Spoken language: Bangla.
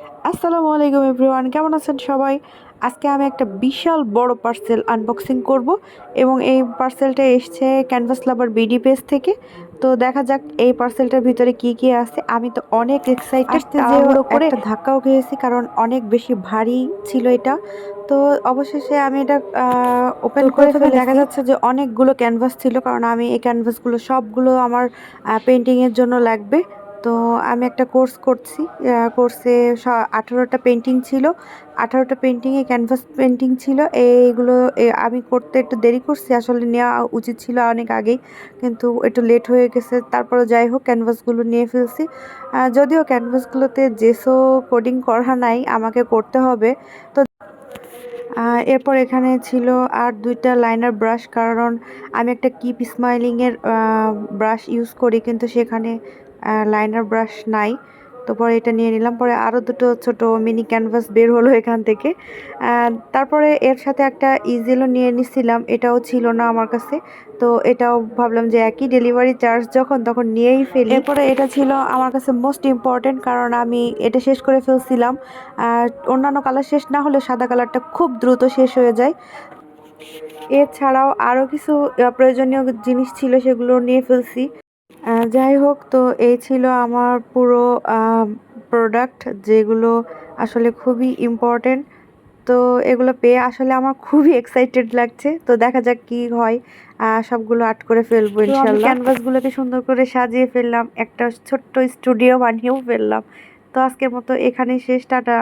আসসালামু আলাইকুম এভরিওয়ান, কেমন আছেন সবাই? আজকে আমি একটা বিশাল বড় পার্সেল আনবক্সিং করব এবং এই পার্সেলটা এসছে ক্যানভাস লাভার বিডি পেজ থেকে। তো দেখা যাক এই পার্সেলটার ভিতরে কি কি আছে। আমি তো অনেক এক্সাইটেড, আসতে যে তাড়াহুড়ো করে একটা ধাক্কাও খেয়েছি কারণ অনেক বেশি ভারী ছিল এটা। তো অবশেষে আমি এটা ওপেন করে প্রথমে দেখা ফেলেছি। যাচ্ছে যে অনেকগুলো ক্যানভাস ছিল কারণ আমি এই ক্যানভাসগুলো সবগুলো আমার পেন্টিংয়ের জন্য লাগবে। তো আমি একটা কোর্স করছি, কোর্সে 18টা পেন্টিং ছিল, 18টা পেন্টিংয়ে ক্যানভাস পেন্টিং ছিল। এইগুলো আমি করতে একটু দেরি করছি, আসলে নেওয়া উচিত ছিল অনেক আগেই, কিন্তু একটু লেট হয়ে গেছে। তারপরে যাই হোক ক্যানভাসগুলো নিয়ে ফেলছি। যদিও ক্যানভাসগুলোতে জেসো কোডিং করা নাই, আমাকে করতে হবে। তো এরপর এখানে ছিল আর দুইটা লাইনার ব্রাশ, কারণ আমি একটা কিপ স্মাইলিংয়ের ব্রাশ ইউজ করি, কিন্তু সেখানে লাইনার ব্রাশ নাই। তো পরে এটা নিয়ে নিলাম। পরে আরও দুটো ছোট মিনি ক্যানভাস বের হলো এখান থেকে। তারপরে এর সাথে একটা ইজেলও নিয়ে নিছিলাম, এটাও ছিল না আমার কাছে। তো এটাও ভাবলাম যে একই ডেলিভারি চার্জ যখন, তখন নিয়েই ফেলি। এরপরে এটা ছিল আমার কাছে মোস্ট ইম্পর্টেন্ট, কারণ আমি এটা শেষ করে ফেলছিলাম। আর অন্যান্য কালার শেষ না হলে সাদা কালারটা খুব দ্রুত শেষ হয়ে যায়। এছাড়াও আরও কিছু প্রয়োজনীয় জিনিস ছিল, সেগুলো নিয়ে ফেলছি। যাই হোক, তো এই ছিল আমার পুরো প্রোডাক্ট, যেগুলো আসলে খুবই ইম্পর্টেন্ট। তো এগুলো পেয়ে আসলে আমার খুবই এক্সাইটেড লাগছে। তো দেখা যাক কি হয়। সবগুলো আর্ট করে ফেলবো তো আমি ইনশাল্লাহ। ক্যানভাসগুলোকে সুন্দর করে সাজিয়ে ফেললাম, একটা ছোট্ট স্টুডিও বানিয়েও ফেললাম। তো আজকের মতো এখানেই শেষ, টাটা।